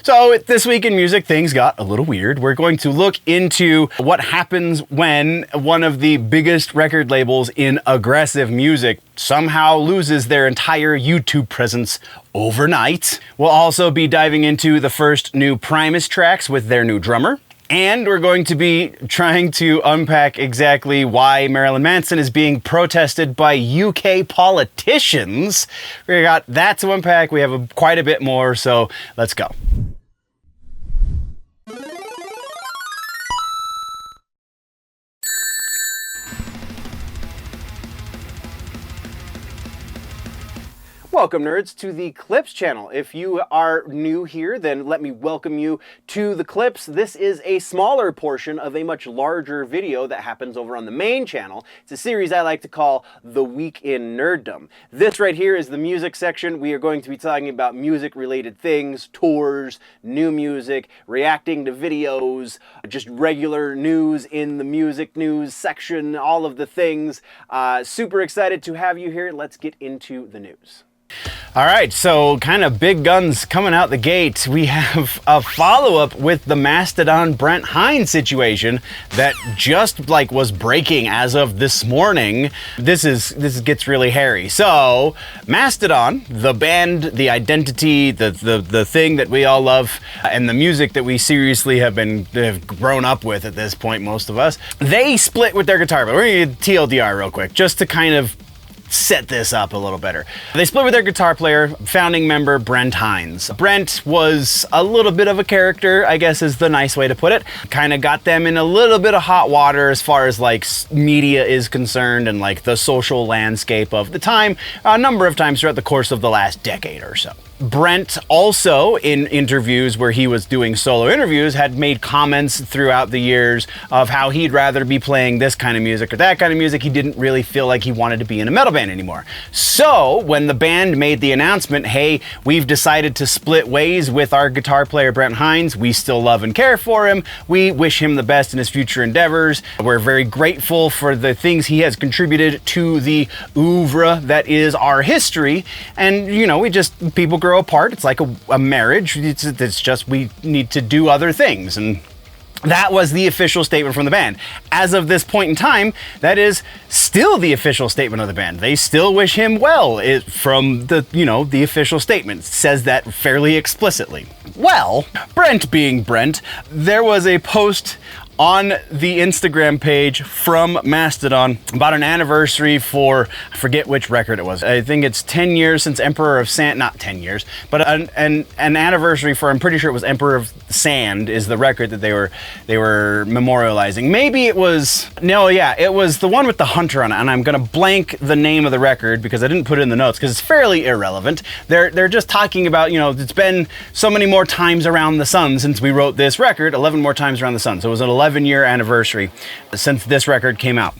So this week in music, things got a little weird. We're going to look into what happens when one of the biggest record labels in aggressive music somehow loses their entire YouTube presence overnight. We'll also be diving into the first new Primus tracks with their new drummer. And we're going to be trying to unpack exactly why Marilyn Manson is being protested by UK politicians. We got that to unpack. We have quite a bit more, so let's go. Welcome, nerds, to the Clips channel. If you are new here, then let me welcome you to the Clips. This is a smaller portion of a much larger video that happens over on the main channel. It's a series I like to call The Week in Nerddom. This right here is the music section. We are going to be talking about music-related things, tours, new music, reacting to videos, just regular news in the music news section, all of the things. Super excited to have you here. Let's get into the news. All right, so kind of big guns coming out the gate. We have a follow-up with the Mastodon Brent Hinds situation that just was breaking as of this morning. This gets really hairy. So Mastodon, the band, the identity, the thing that we all love, and the music that we seriously have grown up with at this point, most of us, they split with their guitar player. We're gonna TLDR real quick, just to kind of set this up a little better. They split with their guitar player, founding member Brent Hinds. Brent was a little bit of a character, I guess is the nice way to put it. Kind of got them in a little bit of hot water as far as media is concerned and the social landscape of the time, a number of times throughout the course of the last decade or so. Brent also, in interviews where he was doing solo interviews, had made comments throughout the years of how he'd rather be playing this kind of music or that kind of music. He didn't really feel like he wanted to be in a metal band anymore. So when the band made the announcement, hey, we've decided to split ways with our guitar player Brent Hinds, we still love and care for him. We wish him the best in his future endeavors. We're very grateful for the things he has contributed to the oeuvre that is our history. And, people grow apart. It's like a marriage. It's just we need to do other things. And that was the official statement from the band. As of this point in time, that is still the official statement of the band. They still wish him well. From the official statement says that fairly explicitly. Well, Brent being Brent, there was a post on the Instagram page from Mastodon about an anniversary for, I forget which record it was. I think it's 10 years since Emperor of Sand, not 10 years, but an anniversary for, I'm pretty sure it was Emperor of Sand is the record that they were memorializing. Maybe it was, it was the one with the hunter on it, and I'm gonna blank the name of the record because I didn't put it in the notes because it's fairly irrelevant. They're just talking about, it's been so many more times around the sun since we wrote this record, 11 more times around the sun. So it was an 11-year anniversary since this record came out.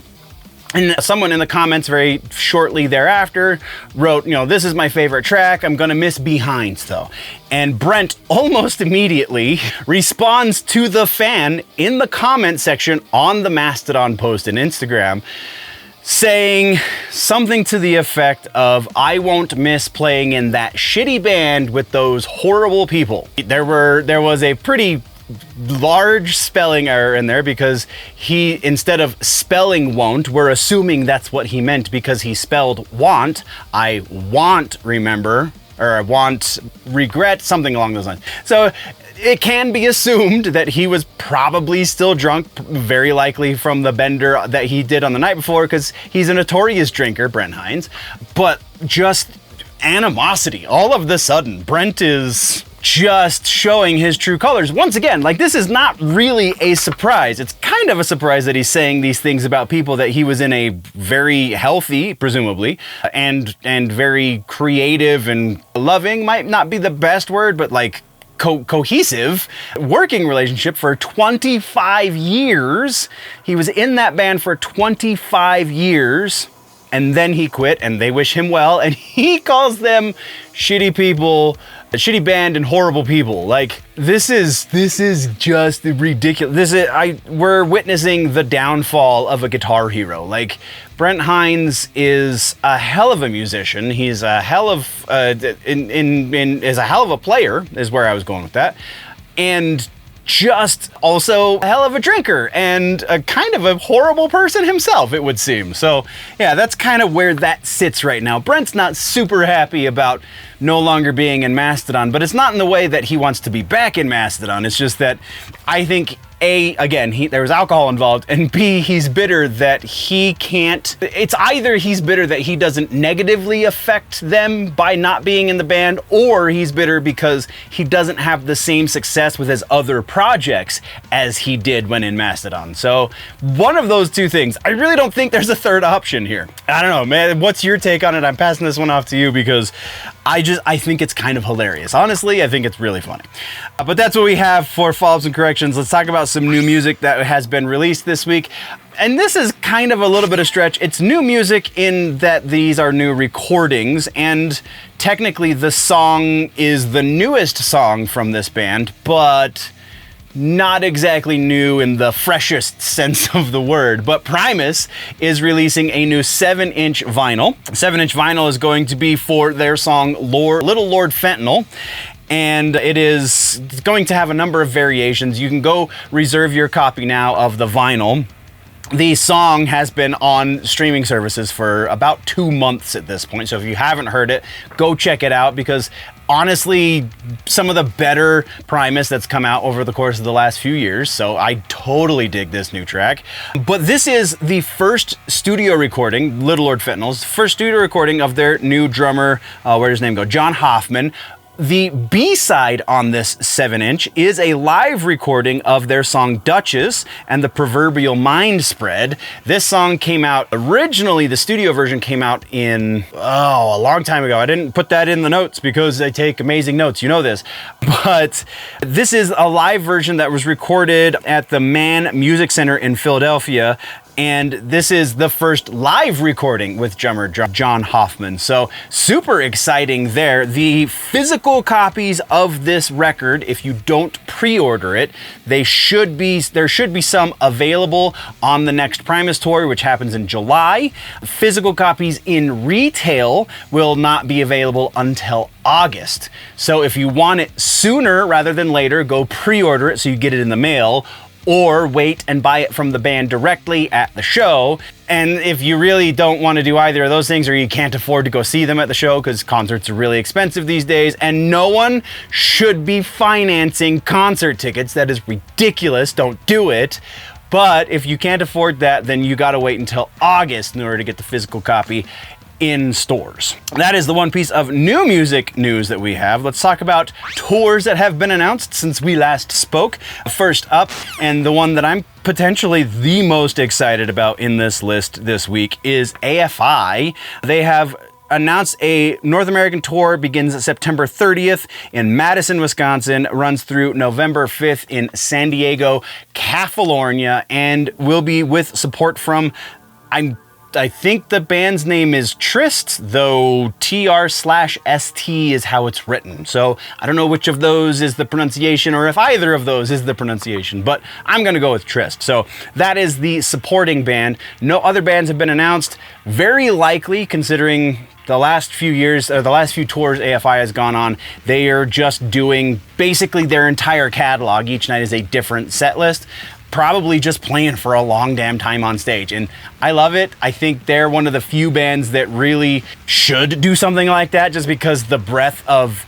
And someone in the comments very shortly thereafter wrote, this is my favorite track. I'm gonna miss Behinds though. And Brent almost immediately responds to the fan in the comment section on the Mastodon post in Instagram, saying something to the effect of, I won't miss playing in that shitty band with those horrible people. There was a pretty large spelling error in there because he, instead of spelling won't, we're assuming that's what he meant because he spelled want. I want remember, or I want regret, something along those lines. So it can be assumed that he was probably still drunk, very likely from the bender that he did on the night before, because he's a notorious drinker, Brent Hinds. But just animosity. All of the sudden, Brent is just showing his true colors. Once again, this is not really a surprise. It's kind of a surprise that he's saying these things about people that he was in a very healthy, presumably, and very creative and loving, might not be the best word, but cohesive working relationship for 25 years. He was in that band for 25 years. And then he quit, and they wish him well, and he calls them shitty people, a shitty band and horrible people. Like, this is just ridiculous. We're witnessing the downfall of a guitar hero. Like, Brent Hinds is a hell of a musician. He's a hell of is a hell of a player, is where I was going with that. And just also a hell of a drinker and a kind of a horrible person himself, it would seem. So yeah, that's kind of where that sits right now. Brent's not super happy about no longer being in Mastodon, but it's not in the way that he wants to be back in Mastodon. It's just that I think again, there was alcohol involved, and B, he's bitter that he can't. It's either he's bitter that he doesn't negatively affect them by not being in the band, or he's bitter because he doesn't have the same success with his other projects as he did when in Mastodon. So one of those two things. I really don't think there's a third option here. I don't know, man. What's your take on it? I'm passing this one off to you because I think it's kind of hilarious. Honestly, I think it's really funny. But that's what we have for follow-ups and corrections. Let's talk about some new music that has been released this week. And this is kind of a little bit of stretch. It's new music in that these are new recordings, and technically the song is the newest song from this band, but not exactly new in the freshest sense of the word. But Primus is releasing a new 7-inch vinyl. 7-inch vinyl is going to be for their song Little Lord Fentanyl. And it is going to have a number of variations. You can go reserve your copy now of the vinyl. The song has been on streaming services for about 2 months at this point. So if you haven't heard it, go check it out, because honestly, some of the better Primus that's come out over the course of the last few years. So I totally dig this new track. But this is the first studio recording, Little Lord Fentanyl's first studio recording of their new drummer, where'd his name go? John Hoffman. The B-side on this 7-inch is a live recording of their song Duchess and the Proverbial Mind Spread. This song came out originally, the studio version came out in, a long time ago. I didn't put that in the notes because I take amazing notes, you know this. But this is a live version that was recorded at the Mann Music Center in Philadelphia. And this is the first live recording with drummer John Hoffman. So super exciting there. The physical copies of this record, if you don't pre-order it, there should be some available on the next Primus tour, which happens in July. Physical copies in retail will not be available until August. So if you want it sooner rather than later, go pre-order it so you get it in the mail, or wait and buy it from the band directly at the show. And if you really don't want to do either of those things, or you can't afford to go see them at the show because concerts are really expensive these days, and no one should be financing concert tickets. That is ridiculous. Don't do it. But if you can't afford that, then you got to wait until August in order to get the physical copy in stores. That is the one piece of new music news that we have. Let's talk about tours that have been announced since we last spoke. First up, and the one that I'm potentially the most excited about in this list this week, is AFI. They have announced a North American tour, begins September 30th in Madison, Wisconsin, runs through November 5th in San Diego, California, and will be with support from, I think the band's name is Trist, though TR/ST is how it's written. So I don't know which of those is the pronunciation, or if either of those is the pronunciation, but I'm going to go with Trist. So that is the supporting band. No other bands have been announced. Very likely, considering the last few years, the last few tours AFI has gone on, they are just doing basically their entire catalog. Each night is a different set list. Probably just playing for a long damn time on stage, and I love it. I think they're one of the few bands that really should do something like that, just because the breadth of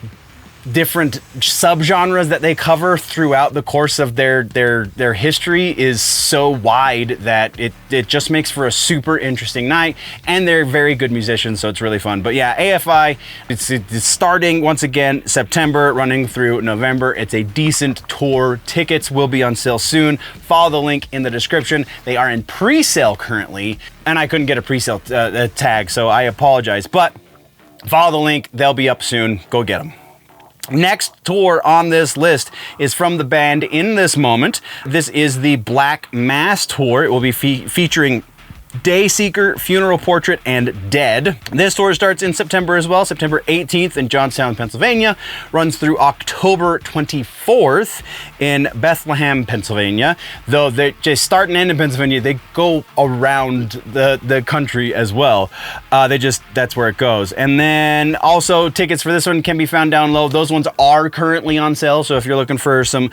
different subgenres that they cover throughout the course of their history is so wide that it just makes for a super interesting night, and they're very good musicians, so it's really fun. But yeah, AFI, it's starting once again September, running through November. It's a decent tour. Tickets will be on sale soon. Follow the link in the description. They are in pre-sale currently, and I couldn't get a pre-sale tag, so I apologize, but follow the link. They'll be up soon. Go get them. Next tour on this list is from the band In This Moment. This is the Black Mass tour. It will be featuring Dayseeker, Funeral Portrait, and Dead. This tour starts in September as well, September 18th in Johnstown, Pennsylvania, runs through October 24th in Bethlehem, Pennsylvania. Though they just start and end in Pennsylvania, they go around the country as well. That's where it goes. And then also tickets for this one can be found down low. Those ones are currently on sale, so if you're looking for some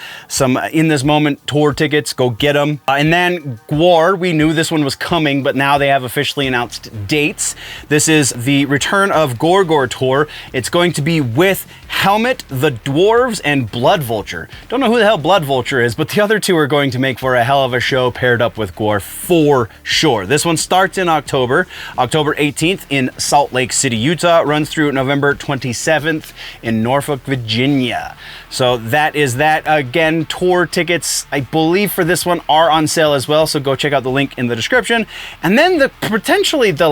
in this moment tour tickets, go get them. And then Gwar, we knew this one was coming, but now they have officially announced dates. This is the return of Gorgor tour. It's going to be with Helmet, the Dwarves, and Blood Vulture. Don't know who the hell Blood Vulture is, but the other two are going to make for a hell of a show paired up with Gwar for sure. This one starts in October 18th in Salt Lake City, Utah, runs through November 27th in Norfolk, Virginia. So that is that. Again, tour tickets, I believe for this one are on sale as well, so go check out the link in the description. And then potentially the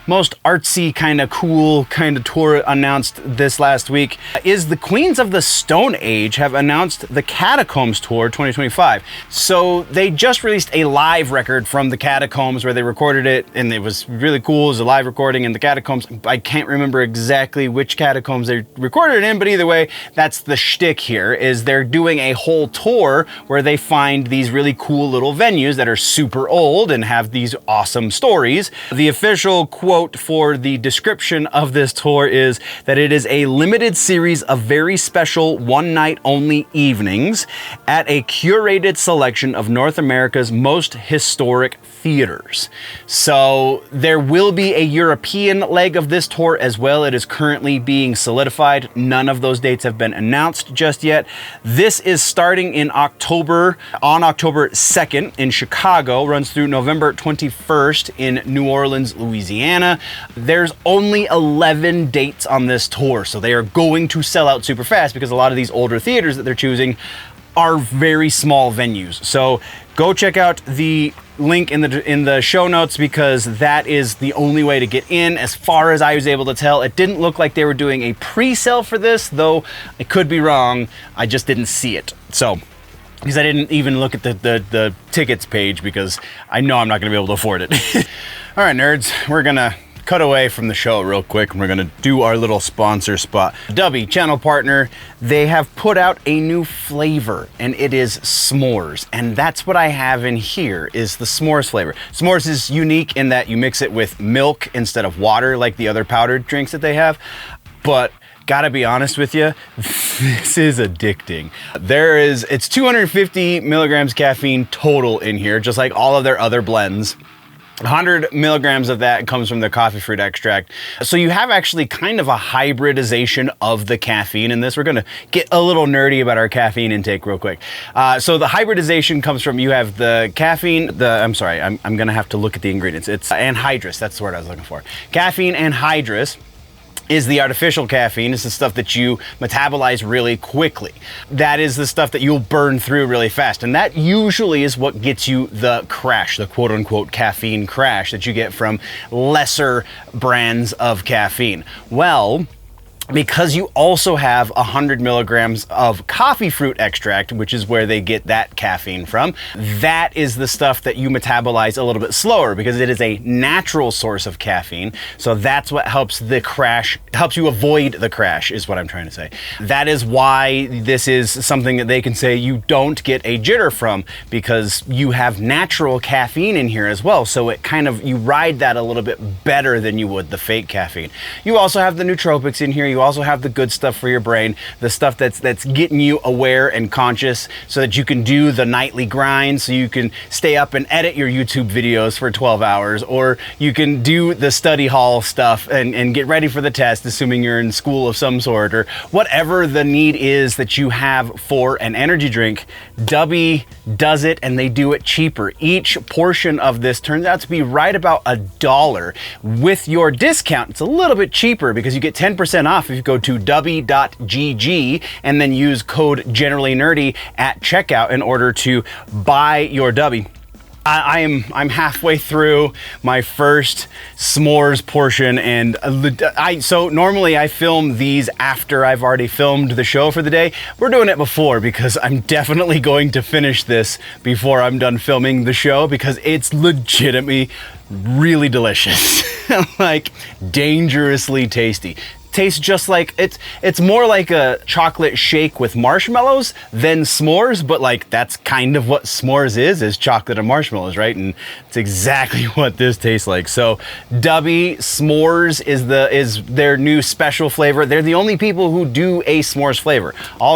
most artsy kind of cool kind of tour announced this last week is the Queens of the Stone Age have announced the Catacombs Tour 2025. So they just released a live record from the Catacombs where they recorded it, and it was really cool. It was a live recording in the Catacombs. I can't remember exactly which catacombs they recorded it in, but either way, that's the shtick here, is they're doing a whole tour where they find these really cool little venues that are super old and have these awesome stories. The official quote for the description of this tour is that it is a limited series of very special one-night only evenings at a curated selection of North America's most historic theaters. So there will be a European leg of this tour as well. It is currently being solidified. None of those dates have been announced just yet. This is starting in October, on October 2nd in Chicago, runs through November 21st in New Orleans, Louisiana. There's only 11 dates on this tour, so they are going to sell out super fast because a lot of these older theaters that they're choosing are very small venues. So go check out the link in the show notes, because that is the only way to get in. As far as I was able to tell, it didn't look like they were doing a pre-sale for this, though I could be wrong. I just didn't see it. So because I didn't even look at the tickets page, because I know I'm not going to be able to afford it. All right, nerds, we're gonna cut away from the show real quick, and we're gonna do our little sponsor spot. DUBBY, channel partner, they have put out a new flavor, and it is s'mores. And that's what I have in here, is the s'mores flavor. S'mores is unique in that you mix it with milk instead of water, like the other powdered drinks that they have. But gotta be honest with you, this is addicting. It's 250 milligrams caffeine total in here, just like all of their other blends. 100 milligrams of that comes from the coffee fruit extract. So you have actually kind of a hybridization of the caffeine in this. We're gonna get a little nerdy about our caffeine intake real quick. So the hybridization comes from, you have the caffeine, I'm gonna have to look at the ingredients. It's anhydrous, that's the word I was looking for. Caffeine anhydrous is the artificial caffeine. It's the stuff that you metabolize really quickly. That is the stuff that you'll burn through really fast. And that usually is what gets you the crash, the quote unquote caffeine crash that you get from lesser brands of caffeine. Well, because you also have 100 milligrams of coffee fruit extract, which is where they get that caffeine from, that is the stuff that you metabolize a little bit slower, because it is a natural source of caffeine. So that's what helps the crash, helps you avoid the crash, is what I'm trying to say. That is why this is something that they can say you don't get a jitter from, because you have natural caffeine in here as well. So it kind of, you ride that a little bit better than you would the fake caffeine. You also have the nootropics in here. You also have the good stuff for your brain, the stuff that's getting you aware and conscious, so that you can do the nightly grind, so you can stay up and edit your YouTube videos for 12 hours, or you can do the study hall stuff and get ready for the test, assuming you're in school of some sort, or whatever the need is that you have for an energy drink. DUBBY does it, and they do it cheaper. Each portion of this turns out to be right about $1. With your discount, it's a little bit cheaper, because you get 10% off if you go to dubby.gg and then use code generally nerdy at checkout in order to buy your DUBBY. I'm halfway through my first s'mores portion, and so normally I film these after I've already filmed the show for the day. We're doing it before because I'm definitely going to finish this before I'm done filming the show because it's legitimately really delicious. Like dangerously tasty. Tastes just like it's more like a chocolate shake with marshmallows than s'mores, but like that's kind of what s'mores is chocolate and marshmallows, right? And it's exactly what this tastes like. So DUBBY s'mores is their new special flavor. They're the only people who do a s'mores flavor.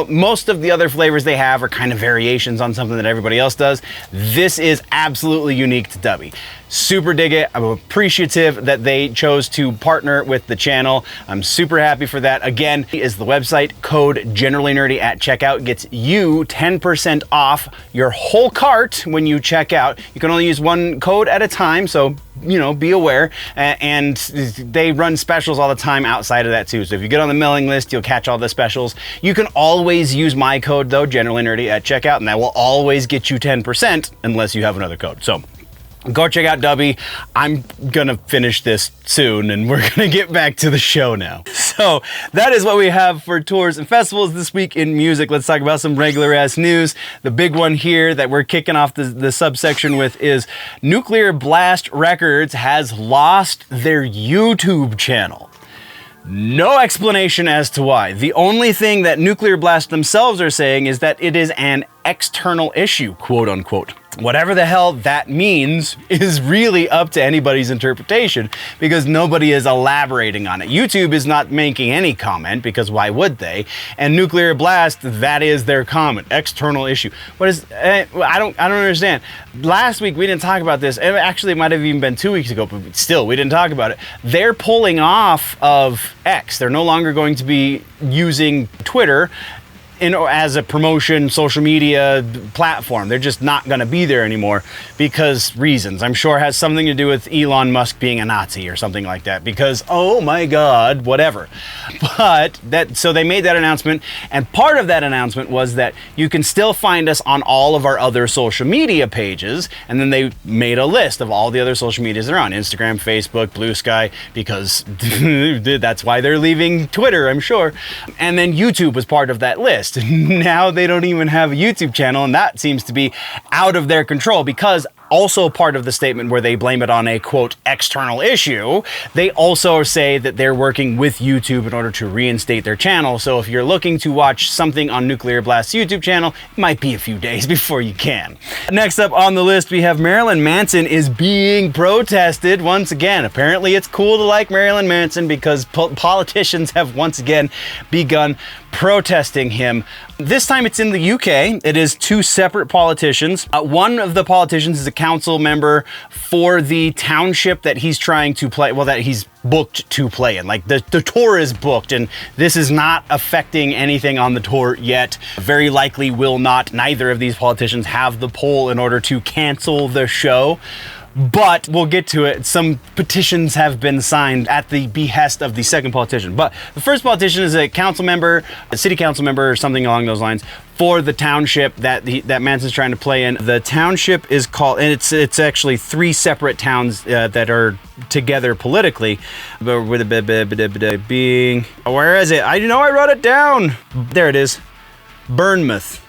Most of the other flavors they have are kind of variations on something that everybody else does. This is absolutely unique to DUBBY. Super dig it. I'm appreciative that they chose to partner with the channel. I'm super happy for that. Again, is the website. Code Generally Nerdy at checkout gets you 10% off your whole cart when you check out. You can only use one code at a time, so you know, be aware. And they run specials all the time outside of that too. So if you get on the mailing list, you'll catch all the specials. You can always use my code though, Generally Nerdy at checkout, and that will always get you 10% unless you have another code. So go check out DUBBY. I'm gonna finish this soon and we're gonna get back to the show now. So that is what we have for tours and festivals this week in music. Let's talk about some regular ass news. The big one here that we're kicking off the subsection with is Nuclear Blast Records has lost their YouTube channel. No explanation as to why. The only thing that Nuclear Blast themselves are saying is that it is an external issue, quote unquote. Whatever the hell that means is really up to anybody's interpretation because nobody is elaborating on it. YouTube is not making any comment because why would they? And Nuclear Blast, that is their comment. External issue. What is? I don't understand. Last week we didn't talk about this. Actually, it might have even been 2 weeks ago, but still we didn't talk about it. They're pulling off of X. They're no longer going to be using Twitter as a promotion social media platform. They're just not going to be there anymore because reasons. I'm sure it has something to do with Elon Musk being a Nazi or something like that because, oh my God, whatever. But so they made that announcement, and part of that announcement was that you can still find us on all of our other social media pages, and then they made a list of all the other social medias they're on: Instagram, Facebook, Blue Sky, because that's why they're leaving Twitter, I'm sure. And then YouTube was part of that list. Now they don't even have a YouTube channel, and that seems to be out of their control because also part of the statement where they blame it on a quote external issue, they also say that they're working with YouTube in order to reinstate their channel. So if you're looking to watch something on Nuclear Blast's YouTube channel, it might be a few days before you can. Next up on the list, we have Marilyn Manson is being protested once again. Apparently it's cool to like Marilyn Manson because politicians have once again begun protesting him. This time it's in the UK. It is two separate politicians. One of the politicians is a council member for the township that he's trying to play, well, that he's booked to play in. Like the tour is booked, and this is not affecting anything on the tour yet. Very likely will not. Neither of these politicians have the pull in order to cancel the show. But we'll get to it. Some petitions have been signed at the behest of the second politician. But the first politician is a council member, a city council member or something along those lines for the township that Manson's trying to play in. The township is called, and it's actually three separate towns that are together politically. But with a being, where is it? I know I wrote it down. There it is. Bournemouth,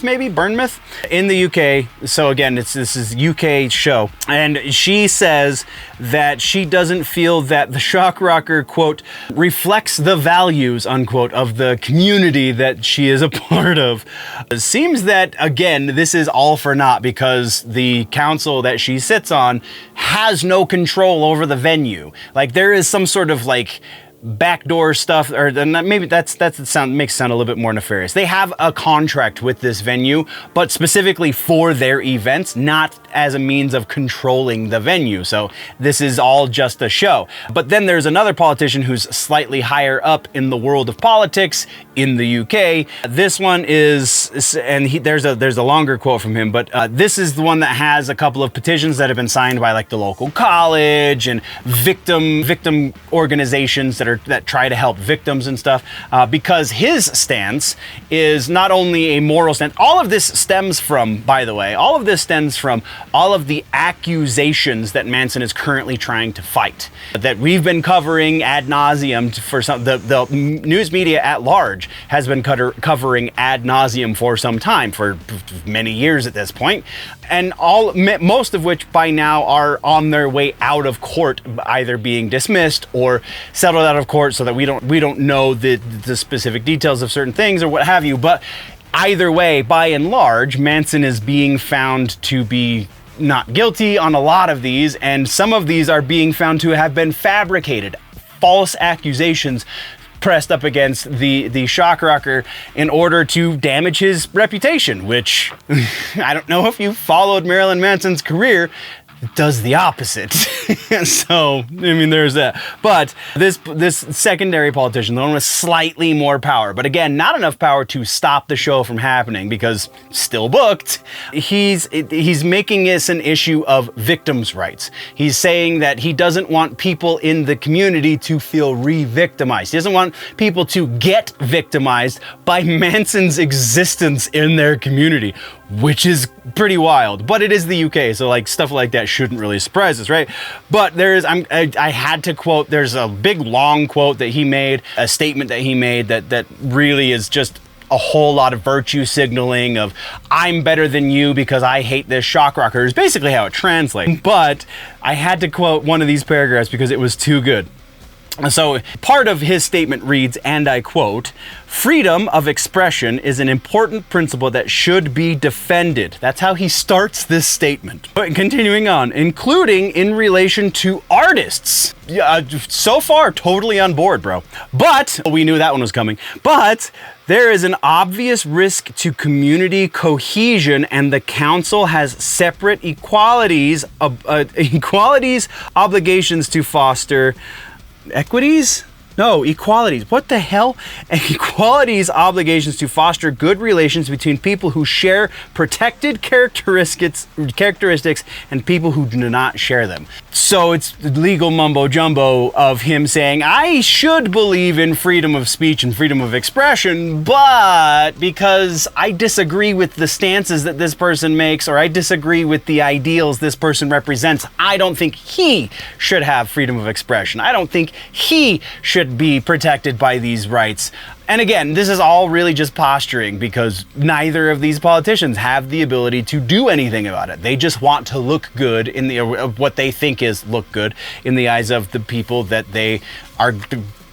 maybe? Bournemouth in the UK. So again, this is UK show. And she says that she doesn't feel that the shock rocker, quote, reflects the values, unquote, of the community that she is a part of. It seems that, again, this is all for naught because the council that she sits on has no control over the venue. Like there is some sort of like backdoor stuff, or maybe that's makes it sound a little bit more nefarious. They have a contract with this venue, but specifically for their events, not as a means of controlling the venue. So this is all just a show. But then there's another politician who's slightly higher up in the world of politics in the UK. This one is, and there's a longer quote from him, but this is the one that has a couple of petitions that have been signed by like the local college and victim organizations that that try to help victims and stuff, because his stance is not only a moral stance. All of this stems from, by the way, all of this stems from all of the accusations that Manson is currently trying to fight, that we've been covering ad nauseum for some. The news media at large has been covering ad nauseum for some time, for many years at this point, and most of which by now are on their way out of court, either being dismissed or settled out of court, so that we don't know the specific details of certain things or what have you. But either way, by and large, Manson is being found to be not guilty on a lot of these, and some of these are being found to have been fabricated, false accusations pressed up against the shock rocker in order to damage his reputation, which I don't know if you followed Marilyn Manson's career, does the opposite. So, I mean, there's that. But this secondary politician, the one with slightly more power, but again, not enough power to stop the show from happening because still booked, he's making this an issue of victims' rights. He's saying that he doesn't want people in the community to feel re-victimized. He doesn't want people to get victimized by Manson's existence in their community, which is pretty wild. But it is the UK, so like stuff like that shouldn't really surprise us, right? But I had to quote, there's a big long quote that he made, a statement that he made that really is just a whole lot of virtue signaling of, I'm better than you because I hate this shock rocker, is basically how it translates. But I had to quote one of these paragraphs because it was too good. So part of his statement reads, and I quote, "Freedom of expression is an important principle that should be defended." That's how he starts this statement. But continuing on, including in relation to artists. So far, totally on board, bro. But, we knew that one was coming. But there is an obvious risk to community cohesion, and the council has separate equalities, obligations to foster equities? No, equalities. What the hell? Equalities, obligations to foster good relations between people who share protected characteristics and people who do not share them. So it's legal mumbo jumbo of him saying, I should believe in freedom of speech and freedom of expression, but because I disagree with the stances that this person makes, or I disagree with the ideals this person represents, I don't think he should have freedom of expression. I don't think he should be protected by these rights. And again, this is all really just posturing because neither of these politicians have the ability to do anything about it. They just want to look good in the what they think is look good in the eyes of the people that they are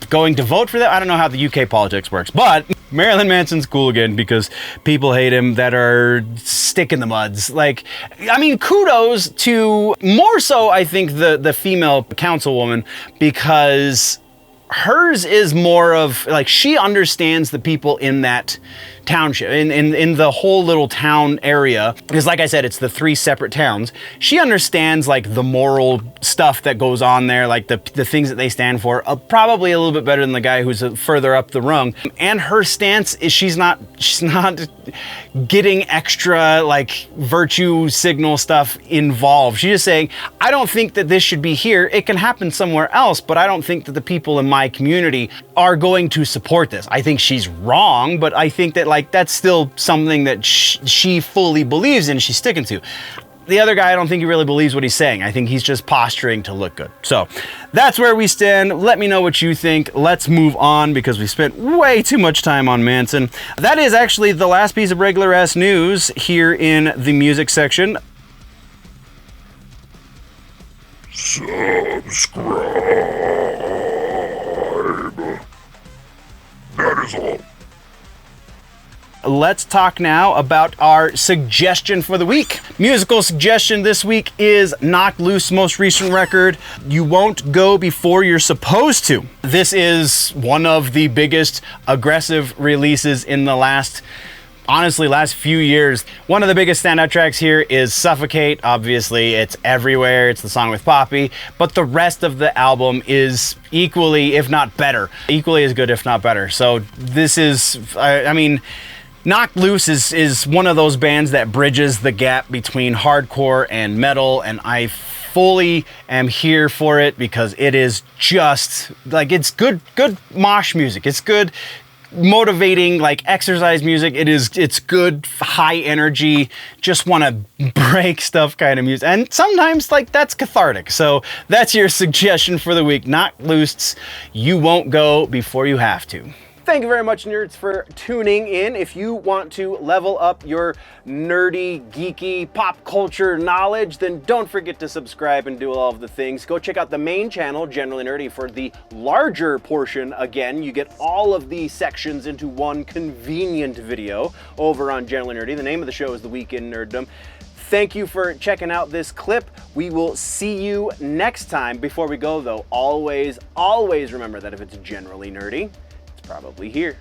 going to vote for them. I don't know how the UK politics works, but Marilyn Manson's cool again because people hate him that are stick in the muds. Like, I mean, kudos to more so, I think, the female councilwoman, because hers is more of like, she understands the people in that township, in the whole little town area, because like I said, it's the 3 separate towns. She understands like the moral stuff that goes on there, like the things that they stand for, probably a little bit better than the guy who's further up the rung. And her stance is she's not getting extra like virtue signal stuff involved. She's just saying, I don't think that this should be here. It can happen somewhere else, but I don't think that the people in my community are going to support this. I think she's wrong, but I think that like that's still something that she fully believes in, she's sticking to. The other guy, I don't think he really believes what he's saying. I think he's just posturing to look good. So that's where we stand. Let me know what you think. Let's move on because we spent way too much time on Manson. That is actually the last piece of regular ass news here in the music section. Subscribe. That is all. Let's talk now about our suggestion for the week. Musical suggestion this week is Knocked Loose's most recent record, You Won't Go Before You're Supposed To. This is one of the biggest aggressive releases in the last few years. One of the biggest standout tracks here is Suffocate. Obviously, it's everywhere. It's the song with Poppy, but the rest of the album is equally, if not better, equally as good, if not better. So this is, I mean, Knocked Loose is one of those bands that bridges the gap between hardcore and metal, and I fully am here for it because it is just like, it's good mosh music. It's good motivating, like, exercise music. It's good high energy, just want to break stuff kind of music, and sometimes like that's cathartic. So that's your suggestion for the week. Knocked Loose, You Won't Go Before You Have To. Thank you very much, nerds, for tuning in. If you want to level up your nerdy, geeky, pop culture knowledge, then don't forget to subscribe and do all of the things. Go check out the main channel, Generally Nerdy, for the larger portion. Again, you get all of the sections into one convenient video over on Generally Nerdy. The name of the show is The Week in Nerddom. Thank you for checking out this clip. We will see you next time. Before we go, though, always remember that if it's generally nerdy, probably here.